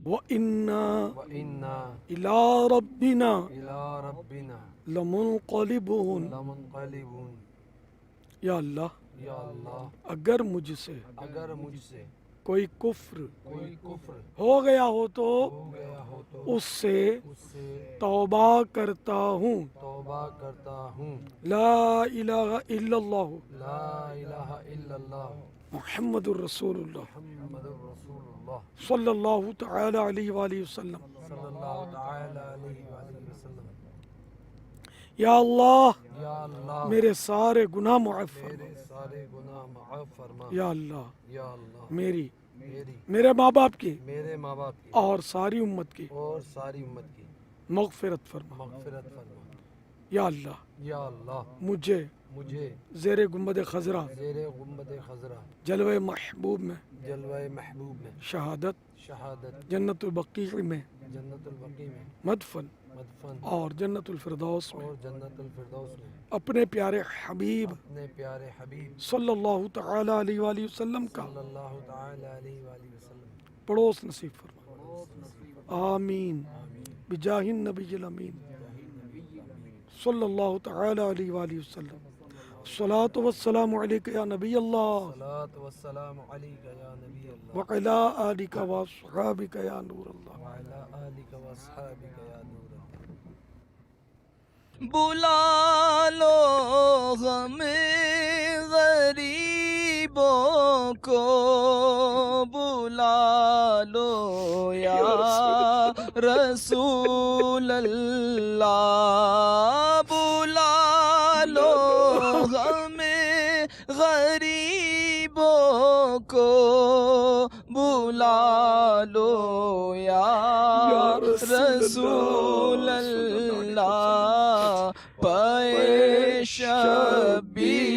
وَإِنَّا إِلَى رَبِّنَا إِلَى رَبِّنَا لَمُنْقَلِبُونَ لَمُنْقَلِبُونَ۔ یا اللہ یا اللہ اگر مجھ سے اگر مجھ سے کوئی کفر کوئی کفر ہو گیا ہو تو ہو گیا ہو تو اس سے اس سے توبہ کرتا ہوں۔ توبہ کرتا ہوں۔ لا الہ الا اللہ لا الہ الا اللہ محمد الرسول اللہ محمد الرسول اللہ صلی اللہ تعالی علیہ وآلہ وسلم۔ صلی اللہ تعالی علیہ وآلہ وسلم۔ یا اللہ یا اللہ میرے سارے گناہ معاف فرما۔ میرے سارے گناہ معاف فرما۔ یا اللہ یا اللہ میری میری میرے ماں باپ کی میرے ماں باپ کی اور ساری امت کی اور ساری امت کی مغفرت فرما۔ مغفرت فرما۔ یا اللہ یا اللہ مجھے مجھے زیر گنبد خضرا زیر گنبد خضرا جلوہ محبوب میں جلوہ محبوب میں شہادت شہادت جنت البقیع میں جنت البقیع میں مدفن مدفن اور جنت الفردوس میں اور جنت الفردوس میں اپنے پیارے حبیب اپنے پیارے حبیب صلی اللہ تعالی علیہ وآلہ وسلم کا صلی اللہ تعالی علیہ وآلہ وسلم پڑوس نصیب فرما۔ آمین بجاہ النبی الامین صلی اللہ تعالی علیہ وآلہ وسلم۔ الصلاۃ والسلام علیک یا نبی اللہ صلاۃ والسلام علیک یا نبی اللہ وعلی آلک واصحابک یا نور اللہ۔ وعلی آلک واصحابک یا نور اللہ۔ بلا لو غم غریبوں کو بلا لو یا رسول اللہ بلا لو غم غریبوں کو بلا لو یا رسول اللہ پائے شبیر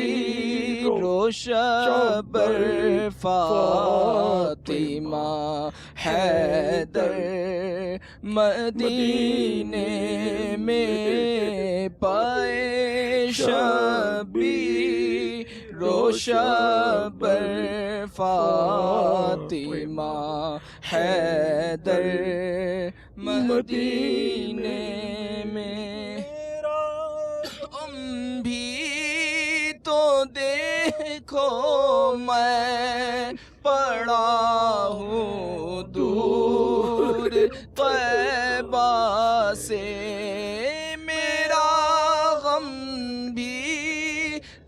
و شبر فاطمہ حیدر مدینے میں پائے شبیر و شبر فاطمہ حیدر مدینے میں بھی تو دیکھو میں پڑا ہوں دور طیبہ سے میرا غم بھی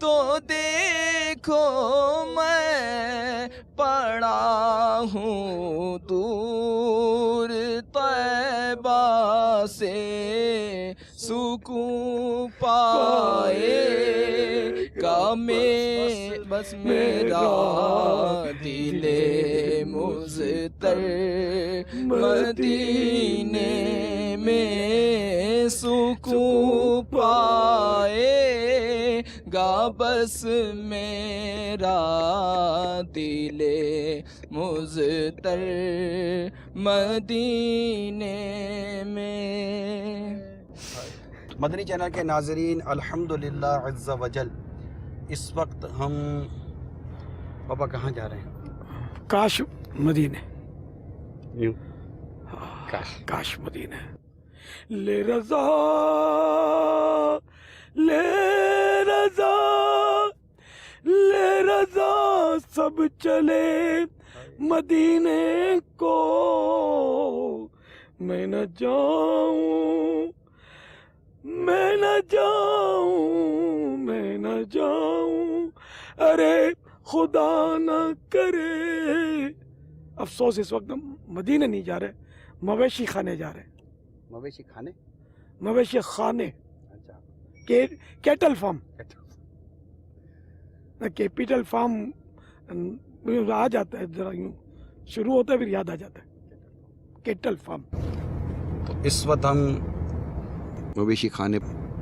تو دیکھو میں پڑا ہوں دور طیبہ سے سکون پائے گا بس میرا دل مضطر مدینے میں سکون پائے گا بس میرا دل مضطر مدینے میں۔ مدنی چینل کے ناظرین الحمدللہ عز وجل اس وقت ہم بابا کہاں جا رہے ہیں؟ کاش مدینے یوں کاش مدینے لے رضا لے رضا لے رضا سب چلے مدینے کو میں نہ جاؤں میں نہ جاؤں میں نہ جاؤں ارے خدا نہ کرے۔ افسوس اس وقت ہم مدینے نہیں جا رہے، مویشی خانے جا رہے ہیں۔ مویشی کھانے؟ مویشی خانے اچھا کیٹل فارم کیپیٹل فارم آ جاتا ہے، ذرا یوں شروع ہوتا ہے پھر یاد آ جاتا ہے کیٹل فارم۔ تو اس وقت ہم مویشی خانے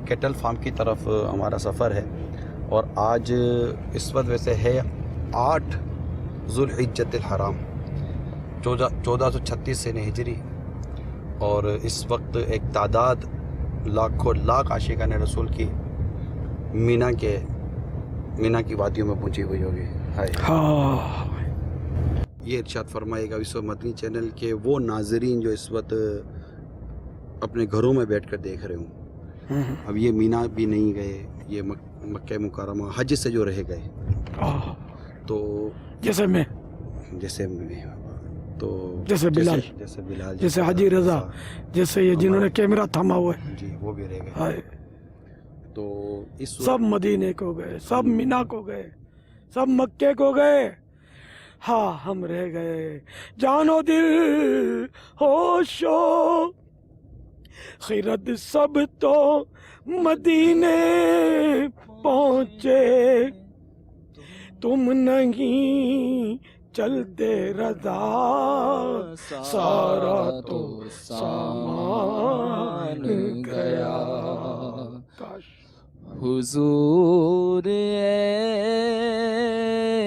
کیٹل فارم کی طرف ہمارا سفر ہے، اور آج اس وقت ویسے ہے 8 ذوالحجۃ الحرام 1436 سے ہجری، اور اس وقت ایک تعداد لاکھوں لاکھ عاشقان رسول کی مینا کی وادیوں میں پہنچی ہوئی ہوگی۔ یہ ارشاد فرمائے گا اس وقت مدنی چینل کے وہ ناظرین جو اس وقت اپنے گھروں میں بیٹھ کر دیکھ رہے ہوں. اب یہ مینا بھی نہیں گئے, یہ مکہ مکرمہ حج سے جو رہ گئے, تو جیسے میں تو جیسے بلال, جیسے حاجی رضا, جیسے یہ جنہوں نے کیمرہ تھاما ہوا ہے, جی وہ بھی رہ گئے. ہائے تو اس سب مدینے کو گئے, سب مینا کو گئے, سب مکے کو گئے, ہاں ہم رہ گئے. جانو دل ہوش و خرد سب تو مدینے پہنچے, تم نہیں چلتے رضا سارا تو سامان گیا. کاش حضور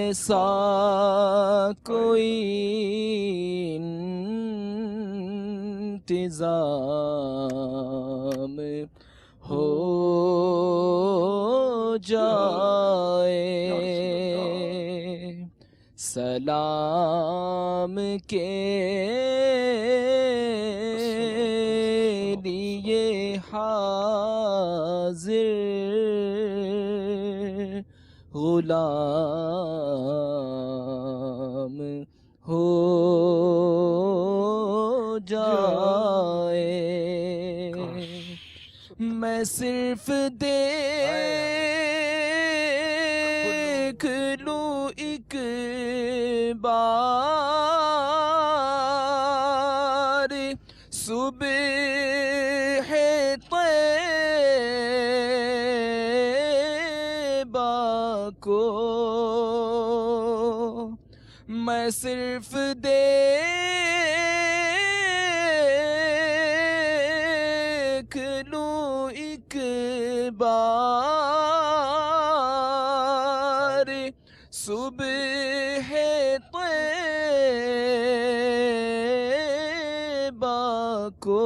ایسا کوئی انتظام ہو جائے, سلام کے لیے حاضر غلام ہو جائے. میں صرف دیکھ لوں ایک بار صبح طیبہ کو, میں صرف دیکھ لوں ایک بار صبح طیبہ کو,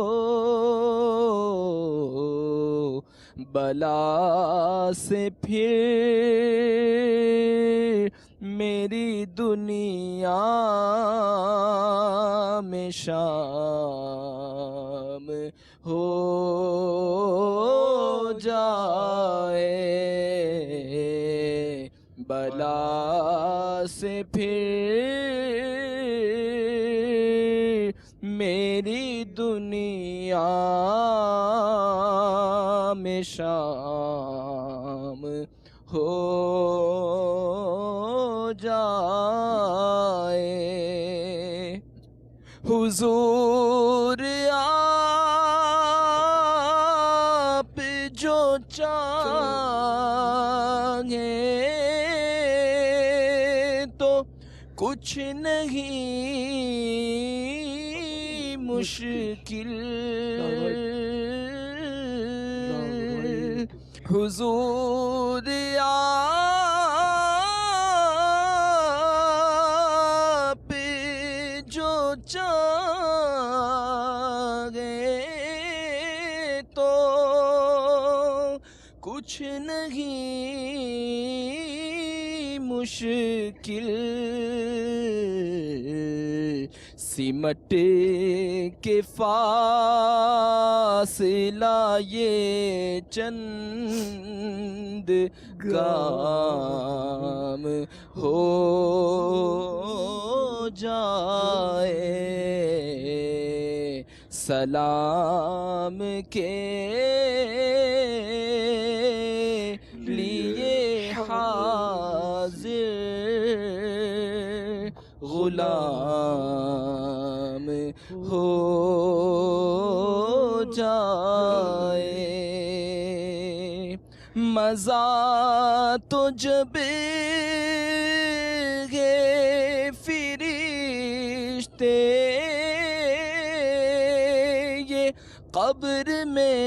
بلا سے پھر میری دنیا میں شام ہو جائے, بلا سے پھر میری دنیا میں شام ہو جائے. حضور آپ جو چاہیں تو کچھ نہیں مشکل. حضور آپ جو چاہیں تو کچھ نہیں مشکل. سمٹ کے فاصلہ یہ چند گام ہو جائے, سلام کے لیے حاضر غلام ہو جائے. مزہ تو جب گے فرشتے یہ قبر میں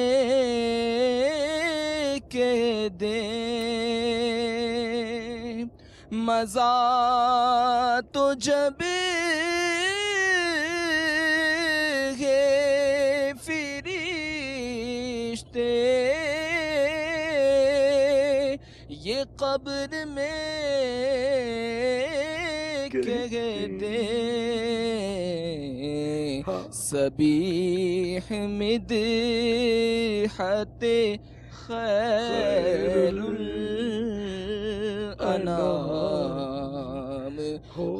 کہہ دیں, مزہ تو جب گے فرشتے یہ قبر میں کہہ دیں, سبیح مدحت خیر الانام ہو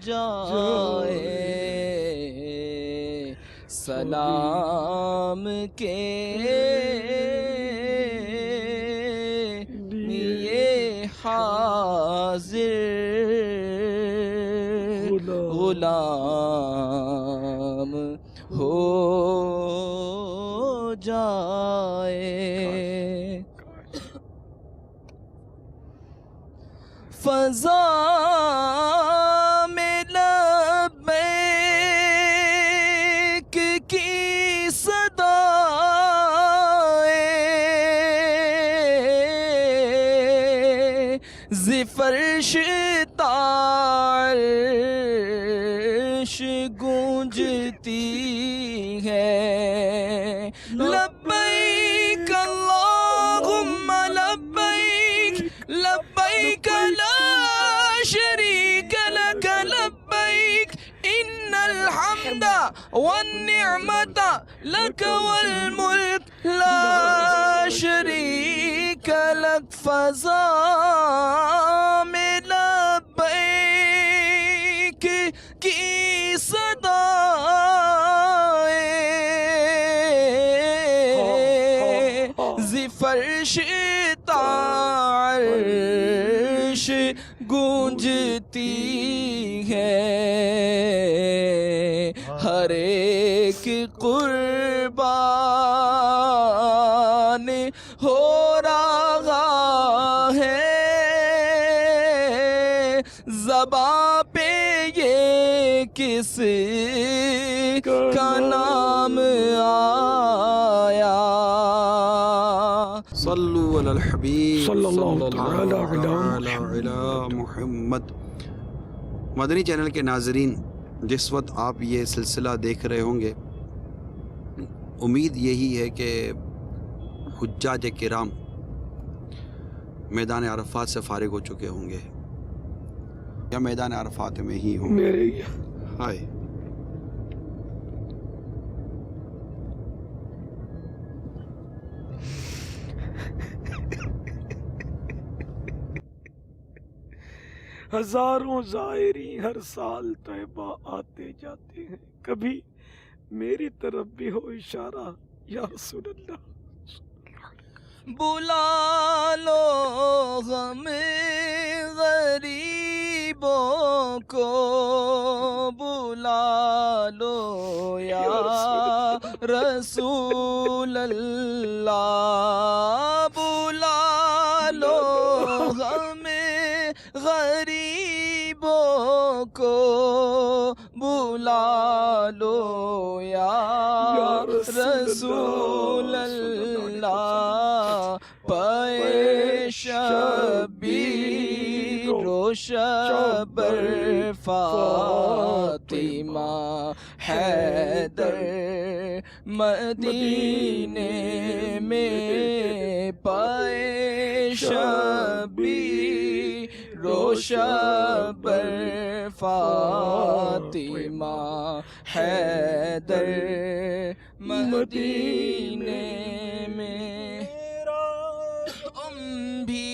جائے سلام کے لیے حاضر غلام ہو جائے فضا میں لبیک کی صدائیں زفرش تعرش گونجتی ہے لبیک اللہم لبیک لبیک لا شریک لک لبیک ان الحمد والنعمت لک والملک لا شریک لک فضا میں لبیک کی صدائیں زفرش تعرش گونجتی ہے ہر ایک قربان ہو رہا ہے زباں پہ یہ کس کا نام آیا صلو علی الحبیب صلی اللہ تعالی علی محمد۔ مدنی چینل کے ناظرین، جس وقت آپ یہ سلسلہ دیکھ رہے ہوں گے، امید یہی ہے کہ حجاج کرام میدان عرفات سے فارغ ہو چکے ہوں گے یا میدان عرفات میں ہی ہوں گے۔ میرے ہائے ہزاروں زائرین ہر سال طیبہ آتے جاتے ہیں، کبھی میری طرف بھی ہو اشارہ یا رسول اللہ۔ بلا لو غم غریبوں کو بلا لو یا رسول اللہ بلا لو غم غریبوں کو بلا لو یا رسول اللہ پائے شبیر و شبر فاطمہ حیدر مدینے میں پائے شبیر و شبر فاطمہ حیدر مدینے میں بھی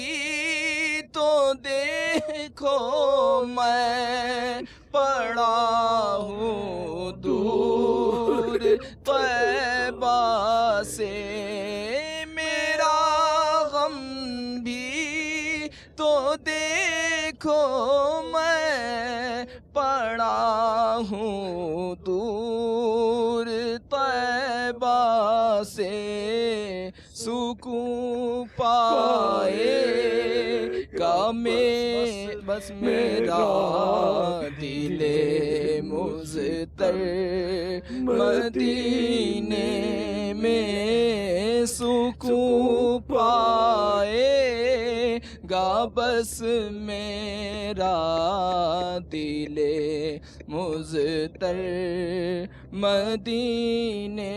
تو دیکھو میں پڑا ہوں دور طیبہ سے میرا غم بھی تو دیکھو میں پڑا ہوں دور طیبہ سے سکون پائے گا میں بس میرا دل مضطر مدینے میں سکون پائے گا بس میرا دل مضطر مدینے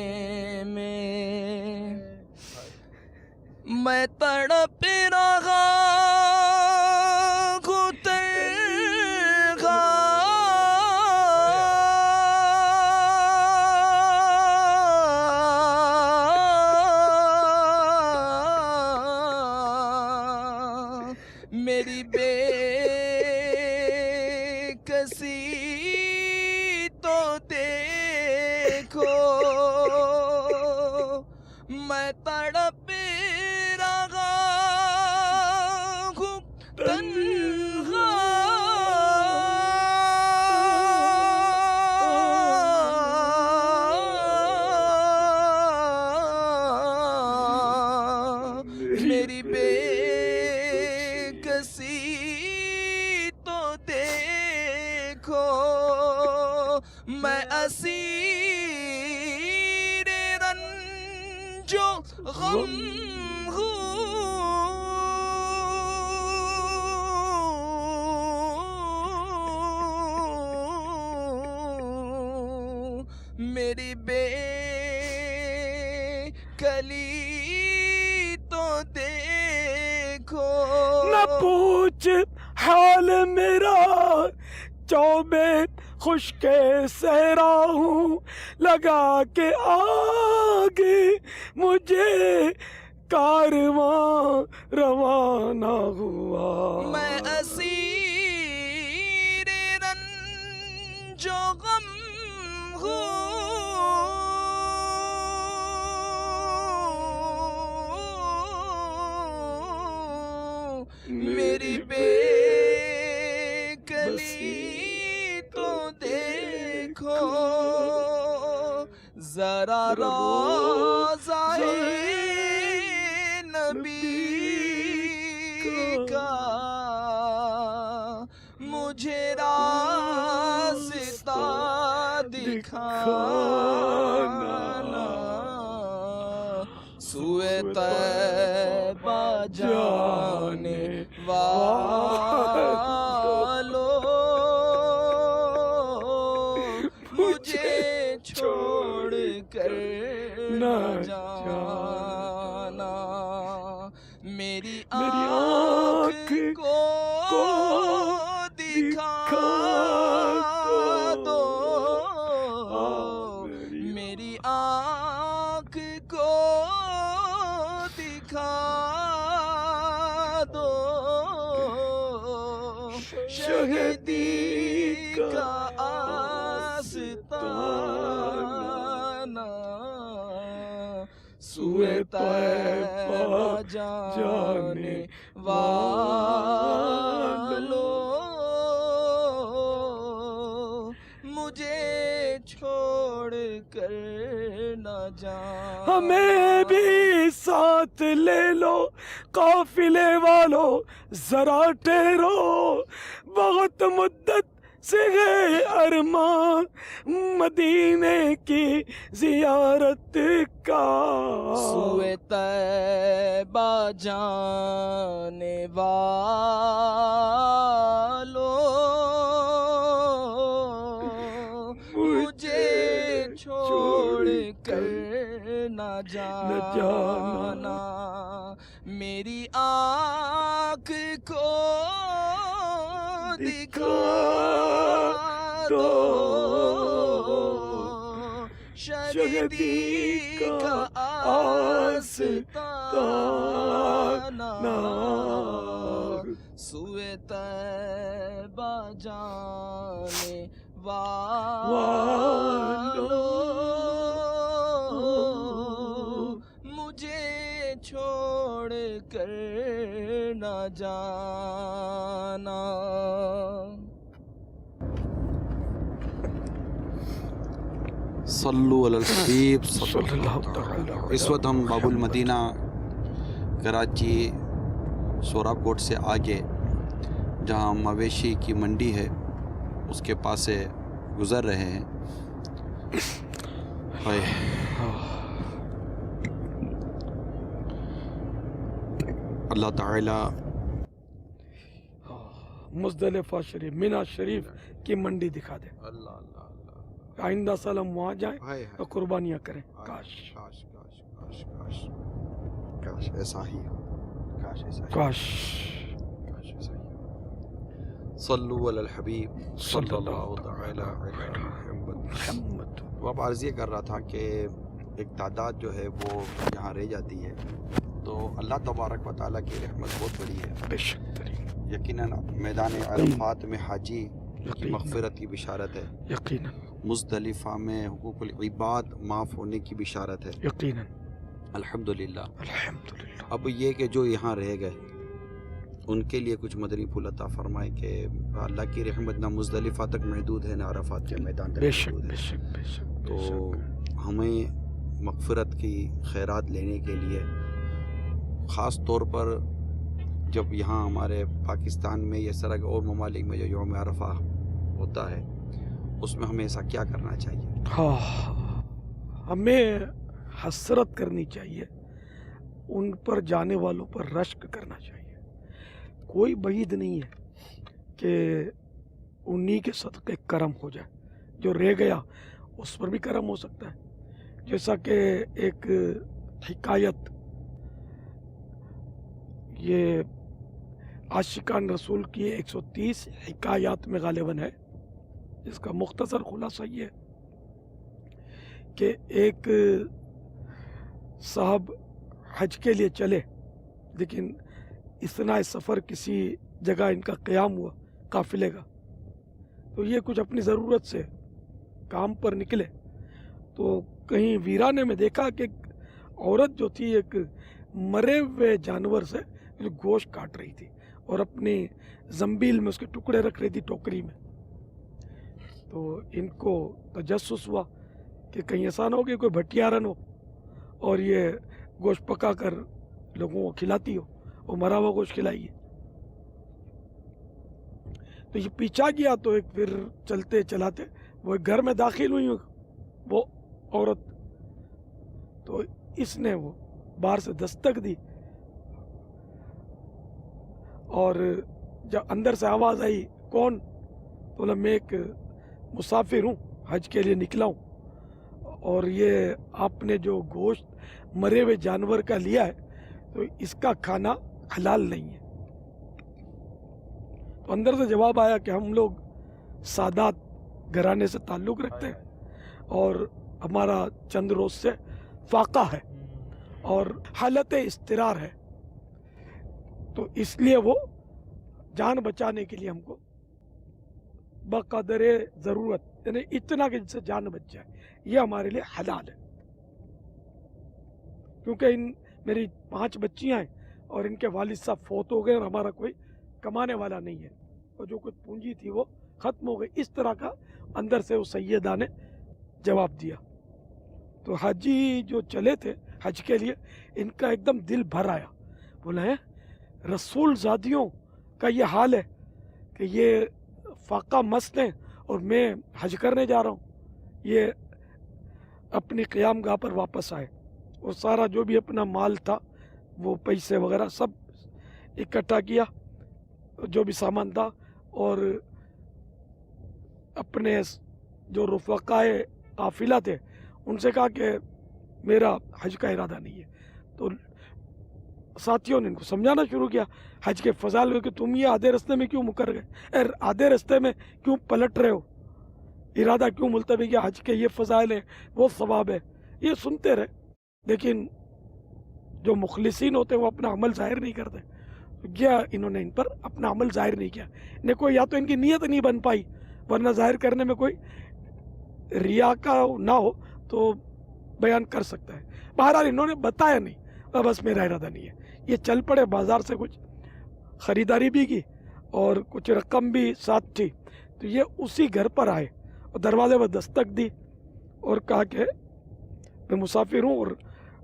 میں تڑپ رہا ہوں کسی تو دیکھو میں تڑپ رہا ہوں تنہا میری بے کسی تو دیکھو میں اسیر رنج و غم ہوں میری بے کلی تو دیکھو نہ پوچھ حال میرا چوبے خشک صحرا ہوں لگا کے آگے مجھے کارواں روانہ ہوا میں اسیر رنج و غم ہوں میری بے کلی تو دیکھو ذرا روضہ نبی کا مجھے راستہ دکھانا سوئے طیبہ جانے والوں مجھے چھوڑ کر نہ جانا میری آنکھ کو دکھا دو میری آنکھ کو دکھا دو شہدی کا آستانہ سوئے طیبہ جانے والوں مجھے چھوڑ کر نہ جانا ہمیں بھی ساتھ لے لو قافلے والو ذرا ٹھہرو بہت مدت سے ہے ارمان مدینے کی زیارت کا سوئے طیبہ جانے والوں مجھے چھوڑ کر نہ جانا میری آنکھ کو دکھا دو شہدی کا آستانہ سوئے طیبہ جانے والوں مجھے چھوڑ کر نہ جانا صلو علی الحبیب صلی اللہ تعالی. اس وقت ہم باب المدینہ کراچی سوراب کوٹ سے آگے جہاں مویشی کی منڈی ہے اس کے پاس سے گزر رہے ہیں. اللہ تعالی مزدلفہ شریف منی شریف کی منڈی دکھا دے. اللہ اللہ اللہ آئندہ سال ہم وہاں جائیں ہائے تو قربانیاں کریں. کاش کاش کاش کاش کاش کاش ایسا ہی ہو. کاش ایسا ہی کاش. کاش ایسا ہی ہو. صلو علی الحبیب صلی اللہ تعالی علی محمد. وہ اب عرض یہ کر رہا تھا کہ ایک تعداد جو ہے وہ یہاں رہ جاتی ہے تو اللہ تبارک و تعالیٰ کی رحمت بہت بڑی ہے. بے شک. یقیناً میدان عرفات میں حاجی کی یقیناً مغفرت کی بشارت ہے، یقیناً مزدلفہ میں حقوق العباد معاف ہونے کی بشارت ہے، یقیناً الحمدللہ۔ الحمدللہ۔ اب یہ کہ جو یہاں رہ گئے ان کے لیے کچھ مدنی پھول عطا فرمائے کہ اللہ کی رحمت نہ مزدلفہ تک محدود ہے، نہ عرفات کے میدان تک بے شک محدود بے ہے، شک بے شک بے تو شک۔ ہمیں مغفرت کی خیرات لینے کے لیے خاص طور پر جب یہاں ہمارے پاکستان میں یا اس طرح کے اور ممالک میں جو یوم عرفہ ہوتا ہے اس میں ہمیں ایسا کیا کرنا چاہیے؟ ہاں، ہمیں حسرت کرنی چاہیے، ان پر جانے والوں پر رشک کرنا چاہیے۔ کوئی بعید نہیں ہے کہ انہی کے صدقے کرم ہو جائے، جو رہ گیا اس پر بھی کرم ہو سکتا ہے۔ جیسا کہ ایک حکایت یہ عاشقان رسول کی 130 حکایات میں غالباً ہے، جس کا مختصر خلاصہ یہ ہے کہ ایک صاحب حج کے لیے چلے، لیکن اثناء سفر کسی جگہ ان کا قیام ہوا قافلے کا، تو یہ کچھ اپنی ضرورت سے کام پر نکلے تو کہیں ویرانے میں دیکھا کہ ایک عورت جو تھی ایک مرے ہوئے جانور سے گوشت کاٹ رہی تھی اور اپنی زنبیل میں اس کے ٹکڑے رکھ رہی تھی ٹوکری میں۔ تو ان کو تجسس ہوا کہ کہیں ایسا نہ ہو کہ کوئی بھٹیارن ہو اور یہ گوشت پکا کر لوگوں کو کھلاتی ہو، وہ مرا ہوا گوشت کھلائیے۔ تو یہ پیچھا گیا تو ایک پھر چلتے چلاتے وہ ایک گھر میں داخل ہوئی وہ عورت، تو اس نے وہ باہر سے دستک دی اور جب اندر سے آواز آئی کون؟ تو بولا میں ایک مسافر ہوں، حج کے لیے نکلا ہوں، اور یہ آپ نے جو گوشت مرے ہوئے جانور کا لیا ہے تو اس کا کھانا حلال نہیں ہے۔ تو اندر سے جواب آیا کہ ہم لوگ سادات گھرانے سے تعلق رکھتے ہیں اور ہمارا چند روز سے فاقہ ہے اور حالت استقرار ہے، تو اس لیے وہ جان بچانے کے لیے ہم کو بقدر ضرورت یعنی اتنا کہ جس سے جان بچ جائے یہ ہمارے لیے حلال ہے، کیونکہ میری 5 بچیاں ہیں اور ان کے والد صاحب فوت ہو گئے اور ہمارا کوئی کمانے والا نہیں ہے اور جو کچھ پونجی تھی وہ ختم ہو گئی۔ اس طرح کا اندر سے وہ سیدہ نے جواب دیا۔ تو حاجی جو چلے تھے حج کے لیے ان کا ایک دم دل بھر آیا، بولا ہے رسول زادیوں کا یہ حال ہے کہ یہ فاقہ مست ہیں اور میں حج کرنے جا رہا ہوں۔ یہ اپنی قیام گاہ پر واپس آئے اور سارا جو بھی اپنا مال تھا وہ پیسے وغیرہ سب اکٹھا کیا، جو بھی سامان تھا، اور اپنے جو رفقائے قافلہ تھے ان سے کہا کہ میرا حج کا ارادہ نہیں ہے۔ تو ساتھیوں نے ان کو سمجھانا شروع کیا حج کے فضائل میں کہ تم یہ آدھے رستے میں کیوں مکر گئے، آدھے رستے میں کیوں پلٹ رہے ہو، ارادہ کیوں ملتوی کیا، حج کے یہ فضائل ہیں وہ ثواب ہے، یہ سنتے رہے۔ لیکن جو مخلصین ہوتے ہیں وہ اپنا عمل ظاہر نہیں کرتے، کیا انہوں نے ان پر اپنا عمل ظاہر نہیں کیا، انہیں کوئی یا تو ان کی نیت نہیں بن پائی، ورنہ ظاہر کرنے میں کوئی ریا کا نہ ہو تو بیان کر سکتا ہے۔ بہرحال انہوں نے بتایا نہیں، بس میرا ارادہ نہیں ہے۔ یہ چل پڑے، بازار سے کچھ خریداری بھی کی اور کچھ رقم بھی ساتھ تھی، تو یہ اسی گھر پر آئے اور دروازے پر دستک دی اور کہا کہ میں مسافر ہوں اور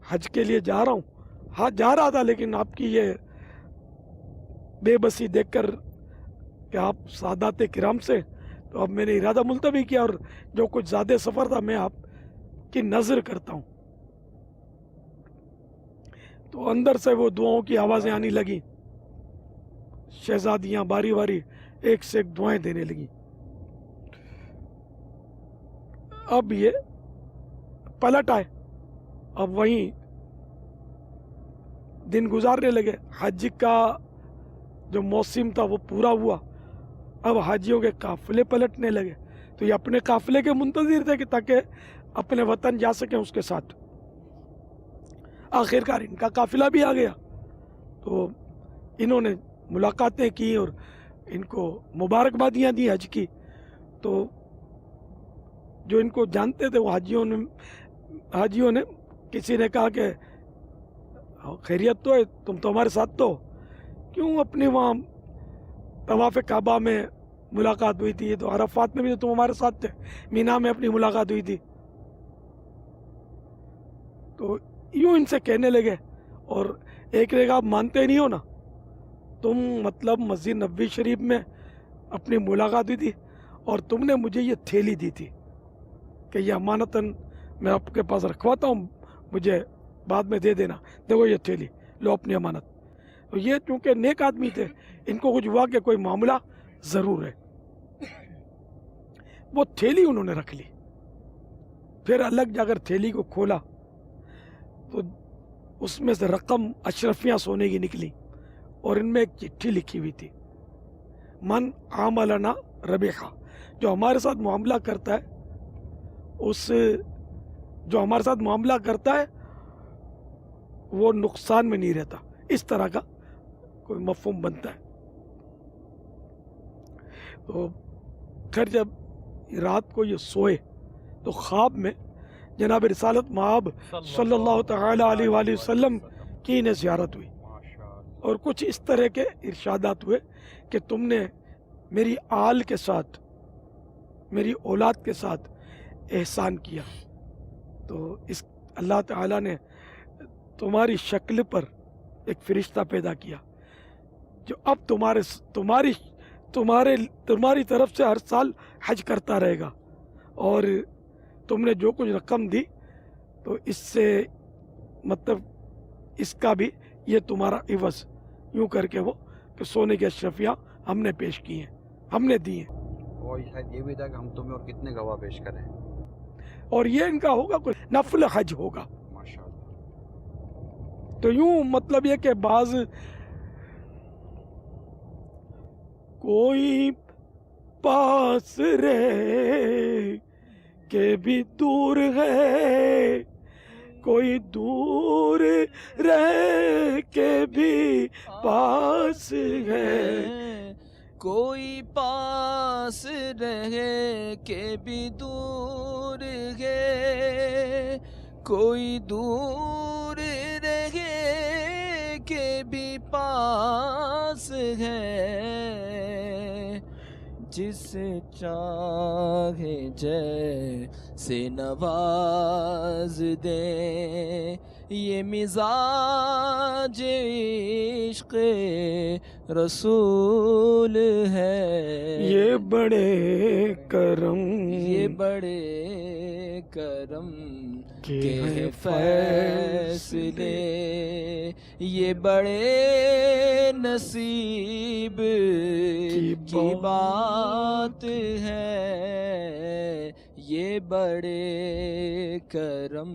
حج کے لیے جا رہا ہوں۔ ہاں جا رہا تھا، لیکن آپ کی یہ بے بسی دیکھ کر کہ آپ سادات کرام سے، تو اب میں نے ارادہ ملتوی کیا اور جو کچھ زیادہ سفر تھا میں آپ کی نظر کرتا ہوں۔ تو اندر سے وہ دعاؤں کی آوازیں آنے لگیں، شہزادیاں باری باری ایک سے ایک دعائیں دینے لگیں۔ اب یہ پلٹ آئے، اب وہیں دن گزارنے لگے، حج کا جو موسم تھا وہ پورا ہوا، اب حاجیوں کے قافلے پلٹنے لگے، تو یہ اپنے قافلے کے منتظر تھے کہ تاکہ اپنے وطن جا سکیں اس کے ساتھ۔ آخرکار ان کا قافلہ بھی آ گیا، تو انہوں نے ملاقاتیں کی اور ان کو مبارکبادیاں دی حج کی، تو جو ان کو جانتے تھے وہ حاجیوں نے کسی نے کہا کہ خیریت تو ہے، تم تو ہمارے ساتھ تو کیوں اپنی وہاں طواف کعبہ میں ملاقات ہوئی تھی، تو عرفات میں بھی تو تم ہمارے ساتھ تھے، مینا میں اپنی ملاقات ہوئی تھی. تو یوں ان سے کہنے لگے. اور ایک نے کہا آپ مانتے نہیں ہو نا، تم مطلب مسجد نبوی شریف میں اپنی ملاقات ہوئی تھی اور تم نے مجھے یہ تھیلی دی تھی کہ یہ امانتاً میں آپ کے پاس رکھواتا ہوں، مجھے بعد میں دے دینا، دیکھو یہ تھیلی لو اپنی امانت. تو یہ چونکہ نیک آدمی تھے، ان کو کچھ ہوا کہ کوئی معاملہ ضرور ہے. وہ تھیلی انہوں نے رکھ لی. پھر الگ جا کر تھیلی کو کھولا تو اس میں سے رقم اشرفیاں سونے کی نکلی اور ان میں ایک چٹھی لکھی ہوئی تھی، من عاملنا ربیحا، جو ہمارے ساتھ معاملہ کرتا ہے جو ہمارے ساتھ معاملہ کرتا ہے وہ نقصان میں نہیں رہتا. اس طرح کا کوئی مفہوم بنتا ہے. تو خیر جب رات کو یہ سوئے تو خواب میں جناب رسالت مآب صلی اللہ تعالی علیہ وآلہ وسلم کی انہیں زیارت ہوئی اور کچھ اس طرح کے ارشادات ہوئے کہ تم نے میری آل کے ساتھ، میری اولاد کے ساتھ احسان کیا، تو اس اللہ تعالیٰ نے تمہاری شکل پر ایک فرشتہ پیدا کیا جو اب تمہاری طرف سے ہر سال حج کرتا رہے گا، اور تم نے جو کچھ رقم دی تو اس سے مطلب اس کا بھی یہ تمہارا عوض، یوں کر کے وہ کہ سونے کی اشرفیاں ہم نے پیش کی ہیں، ہم نے دی ہیں. اور شاید یہ بھی تھا کہ ہم تمہیں اور کتنے گواہ پیش کریں، اور یہ ان کا ہوگا کوئی نفل حج ہوگا. ماشاءاللہ. تو یوں مطلب یہ کہ بعض کوئی پاس رہے کہ بھی دور ہے، کوئی دور رہ کے بھی پاس ہے، کوئی پاس رہے کہ بھی دور ہے، کوئی دور رہے کہ بھی پاس ہے، جس چاہے جیسے نواز دے، یہ مزاج عشق رسول ہے. یہ بڑے کرم، یہ بڑے کرم کے فیصلے، یہ بڑے نصیب کی بات ہے، یہ بڑے کرم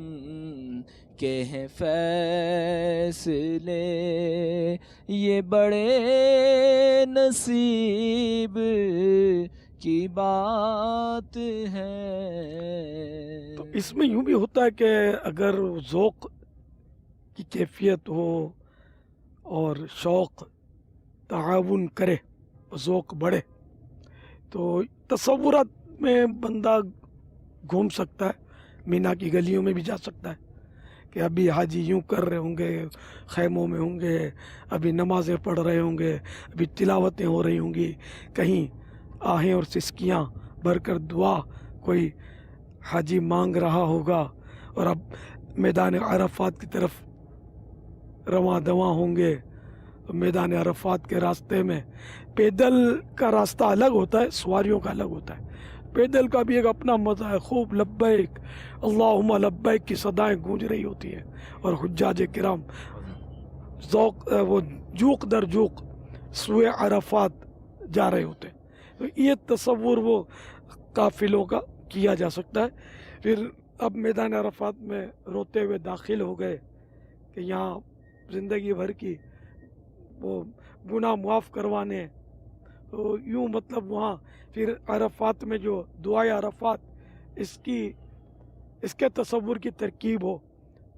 کے ہیں فیصلے، یہ بڑے نصیب کی بات ہے. تو اس میں یوں بھی ہوتا ہے کہ اگر ذوق کی کیفیت ہو اور شوق تعاون کرے، ذوق بڑھے، تو تصورات میں بندہ گھوم سکتا ہے، مینا کی گلیوں میں بھی جا سکتا ہے کہ ابھی حاجی یوں کر رہے ہوں گے، خیموں میں ہوں گے، ابھی نمازیں پڑھ رہے ہوں گے، ابھی تلاوتیں ہو رہی ہوں گی، کہیں آہیں اور سسکیاں بھر کر دعا کوئی حاجی مانگ رہا ہوگا، اور اب میدان عرفات کی طرف رواں دواں ہوں گے. تو میدان عرفات کے راستے میں پیدل کا راستہ الگ ہوتا ہے، سواریوں کا الگ ہوتا ہے. پیدل کا بھی ایک اپنا مزہ ہے، خوب لبیک اللہم لبیک کی صدائیں گونج رہی ہوتی ہیں، اور حجاج کرام وہ جوق در جوق سوئے عرفات جا رہے ہوتے ہیں. تو یہ تصور وہ قافلوں کا کیا جا سکتا ہے. پھر اب میدان عرفات میں روتے ہوئے داخل ہو گئے کہ یہاں زندگی بھر کی وہ گناہ معاف کروانے. تو یوں مطلب وہاں پھر عرفات میں جو دعائے عرفات اس کے تصور کی ترکیب ہو،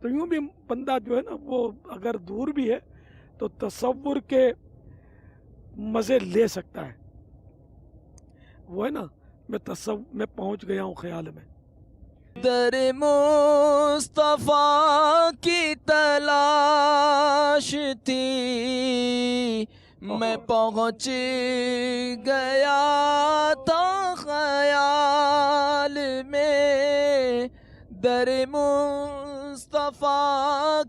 تو یوں بھی بندہ جو ہے نا وہ اگر دور بھی ہے تو تصور کے مزے لے سکتا ہے. وہ ہے نا میں پہنچ گیا ہوں خیال میں. در مصطفیٰ کی تلاش تھی میں پہنچ گیا تھا خیال میں. در مصطفیٰ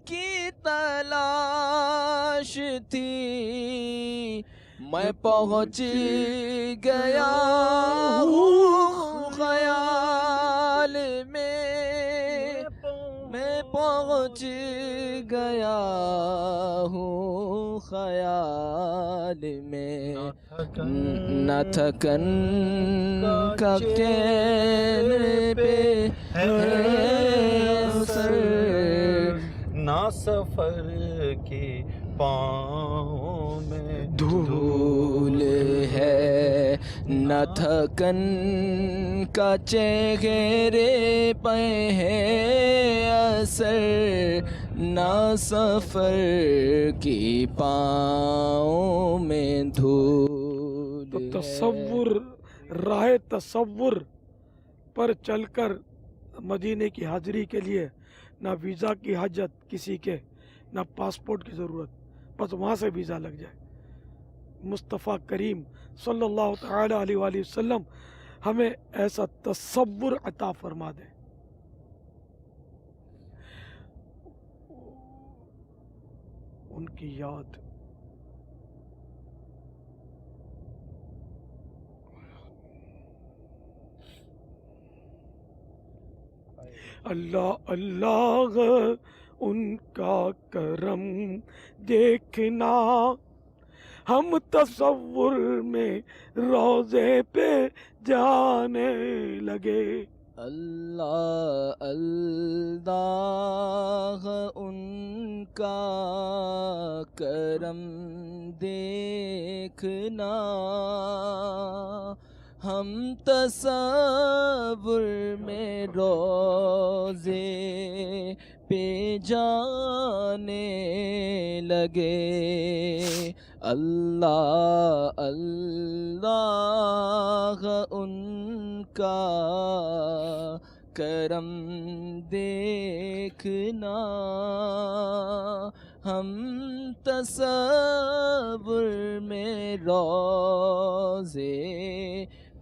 کی تلاش تھی میں پہنچ گیا ہوں خیال میں. میں پہنچ گیا ہوں خیال میں. نہ تھکن کا کہنے پہ ہے سر نہ سفر کے پاؤں میں دھول ہے. نہ تھکن کا چہرے پہ ہے اثر نہ سفر کی پاؤں میں دھول. تو تصور، راہ تصور پر چل کر مدینے کی حاضری کے لیے نہ ویزا کی حاجت کسی کے، نہ پاسپورٹ کی ضرورت، بس وہاں سے ویزا لگ جائے. مصطفیٰ کریم صلی اللہ تعالی علیہ وآلہ وسلم ہمیں ایسا تصور عطا فرما دے. ان کی یاد اللہ اللہ ان کا کرم دیکھنا ہم تصور میں روضے پہ جانے لگے. اللہ اللہ ان کا کرم دیکھنا ہم تصور میں روضے پہ جانے لگے. اللہ اللہ ان کا کرم دیکھنا ہم تصور میں روضے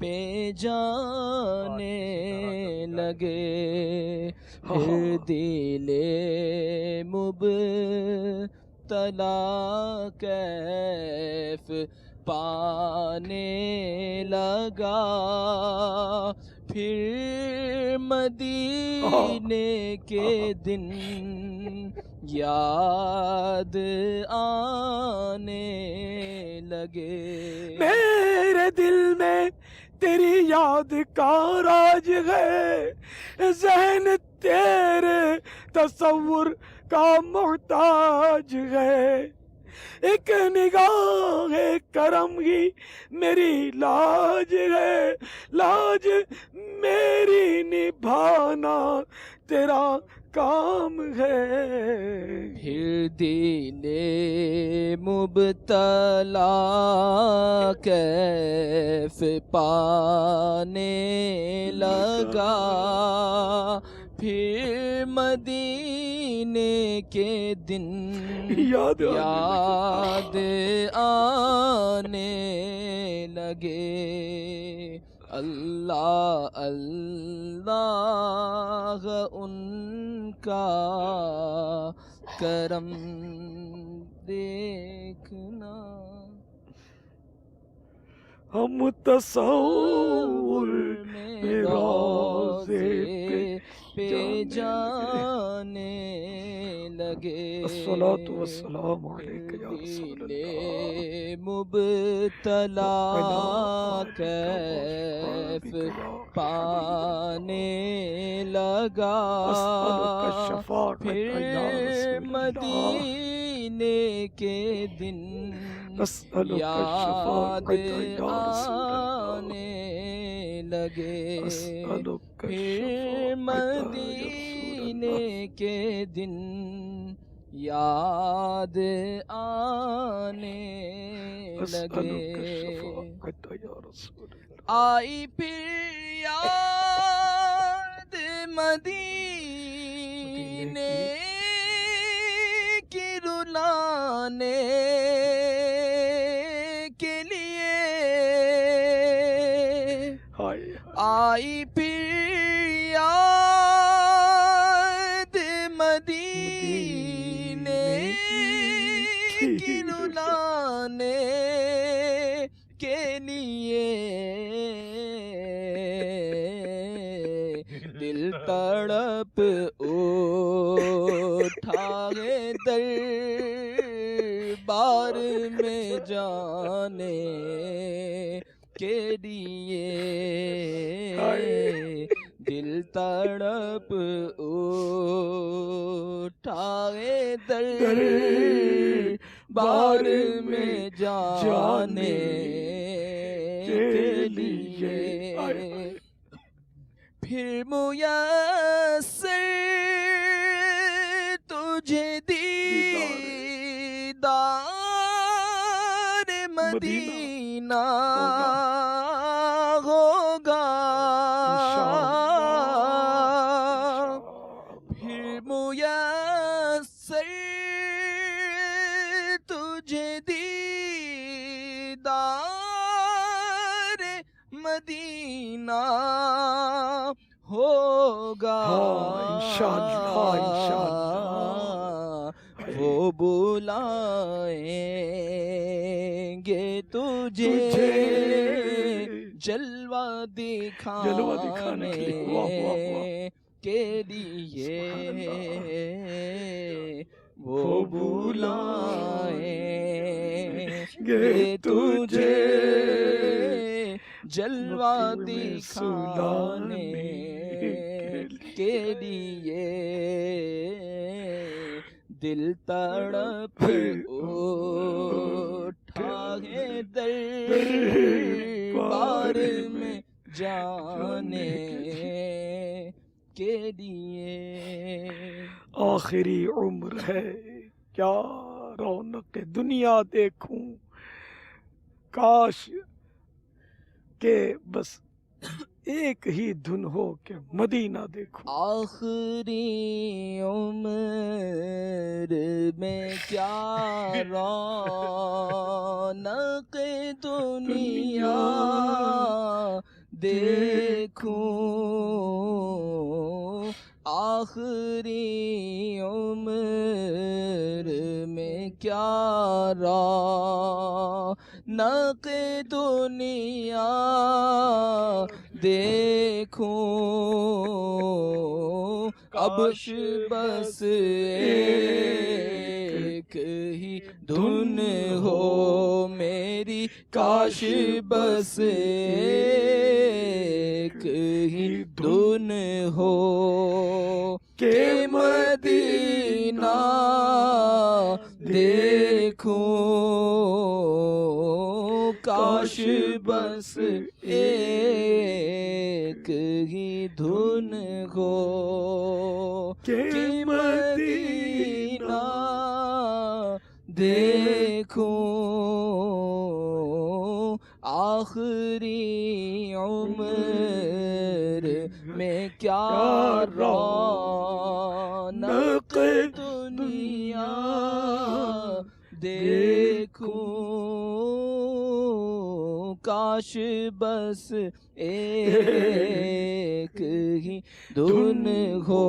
پہ جانے لگے. پھر دل مبتلا کیف پانے لگا. پھر مدینے کے دن یاد آنے لگے. میرے دل میں تیری یاد کا راج ہے، ذہن تیرے تصور کا محتاج ہے. ایک نگاہ کرم ہی میری لاج ہے، لاج میری نبھانا تیرا کام ہے. پھر دل مبتلا کیف پانے لگا. پھر مدینے کے دن یاد آنے لگے. اللہ اللہ ان کا کرم دیکھنا ہم تصور میں روضے پہ جانے لگے. الصلاۃ والسلام علیک یا رسول اللہ. مبتلا کیف پانے لگا. پھر مدینے کے دن یاد آنے لگے. پھر مدینے کے دن یاد آنے لگے. آئی پھر یاد مدینے کی رلانے کے لیے، آئی پھر یاد مدینے کی رلانے کے لیے، دل تڑپ اٹھا ہے دربار میں جانے کے لیے، دل تڑپ اٹھا ہے دربار میں جانے کے لیے، پھر میسر تجھے دیدار مدینہ ہوگا، پھر میسر تجھے دیدار مدینہ ہوگا، وہ بلائیں گے تجھے جلوہ دکھانے کے لیے، وہ بلائیں گے تجھے جلوہ دکھانے کے لیے، دل تڑپ اٹھا ہے دربار میں جانے کے لیے، آخری عمر ہے کیا رونق دنیا دیکھوں، کاش کہ بس ایک ہی دھن ہو کہ مدینہ دیکھوں، آخری عمر میں کیا رونق دنیا دیکھوں، آخری عمر میں کیا رونق دنیا دیکھوں، اب بس ایک ہی دھن ہو میری، کاش بس ایک ہی دھن ہو کہ مدینہ دیکھوں، کاش بس ایک ہی دھن ہو کہ مدینہ دیکھوں، آخری عمر میں کیا رونق دنیا دیکھوں، کاش بس ایک ہی دھن ہو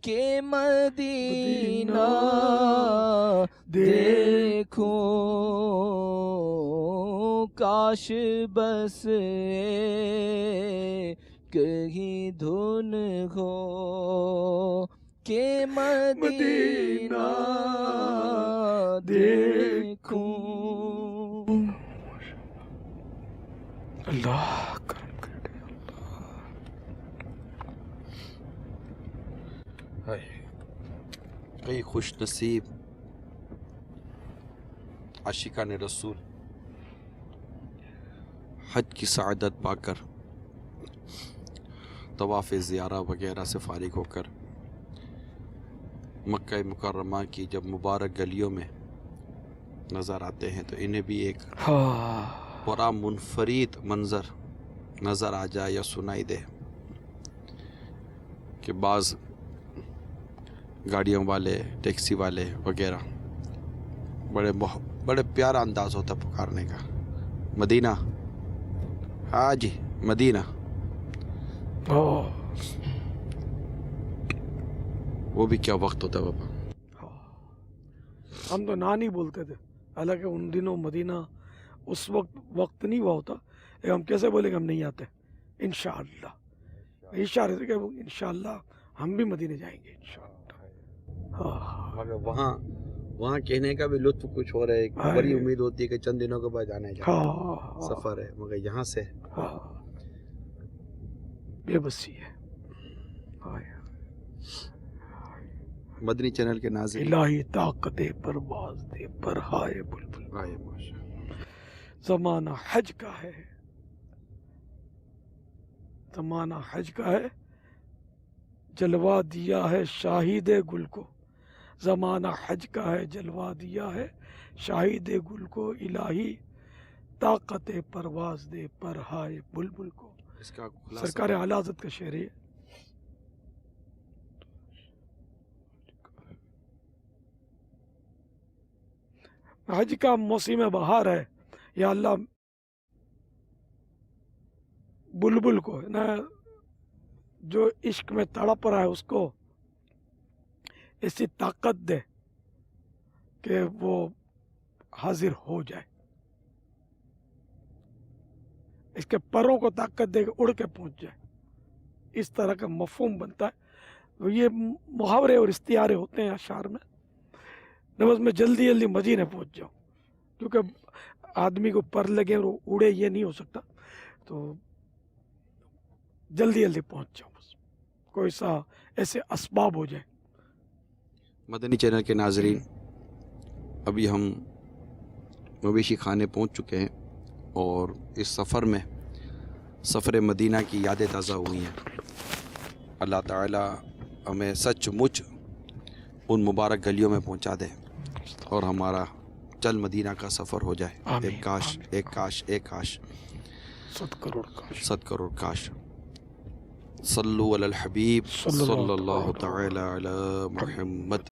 کہ مدینہ دیکھوں، کاش بس ایک ہی دھن ہو کہ مدینہ دیکھوں۔ اللہ کرم کرے، کئی خوش نصیب عاشقان رسول حج کی سعادت پا کر طواف زیارہ وغیرہ سے فارغ ہو کر مکہ مکرمہ کی جب مبارک گلیوں میں نظر آتے ہیں تو انہیں بھی ایک برا منفرد منظر نظر آ جائے یا سنائی دے کہ بعض گاڑیوں والے ٹیکسی والے وغیرہ بڑے پیارا انداز ہوتا پکارنے کا، مدینہ، ہاں جی مدینہ، وہ بھی کیا وقت ہوتا ہے بابا. ہم تو نانی بولتے تھے، حالانکہ ان دنوں مدینہ اس وقت نہیں ہوا ہوتا. ہم کیسے بولیں گے ہم نہیں آتے؟ انشاءاللہ اشارے سے کہ انشاءاللہ ہم بھی مدینے جائیں گے انشاءاللہ. مگر وہاں کہنے کا بھی لطف کچھ ہو رہا ہے. بڑی امید ہوتی ہے کہ چند دنوں کے بعد جانے سفر ہے، مگر یہاں سے بے بسی ہے. مدنی چینل کے ناظرین، الہی طاقت پرواز دے پر ہائے بلبل. زمانہ حج کا ہے، زمانہ حج کا ہے، جلوہ دیا ہے شاہد گل کو. زمانہ حج کا ہے، جلوہ دیا ہے شاہد گل کو. الہی طاقت پرواز دے پر ہائے بلبل کو. اس کا سرکار اعلی حضرت کا شعر ہے. حج کا موسم بہار ہے، یا اللہ بلبل کو نا جو عشق میں تڑپ رہا ہے اس کو ایسی طاقت دے کہ وہ حاضر ہو جائے. اس کے پروں کو طاقت دے کہ اڑ کے پہنچ جائے. اس طرح کا مفہوم بنتا ہے. تو یہ محاورے اور استعارے ہوتے ہیں اشعار میں. نماز میں جلدی مدینے پہنچ جاؤ، کیونکہ آدمی کو پر لگے اور اڑے یہ نہیں ہو سکتا. تو جلدی پہنچ جاؤ، بس کوئی سا ایسے اسباب ہو جائے. مدنی چینل کے ناظرین، ابھی ہم مویشی خانے پہنچ چکے ہیں اور اس سفر میں سفر مدینہ کی یادیں تازہ ہوئی ہیں. اللہ تعالی ہمیں سچ مچ ان مبارک گلیوں میں پہنچا دے اور ہمارا چل مدینہ کا سفر ہو جائے. ایک کاش 7 کروڑ کاش. صلو علی الحبیب صلی اللہ تعالی علی محمد.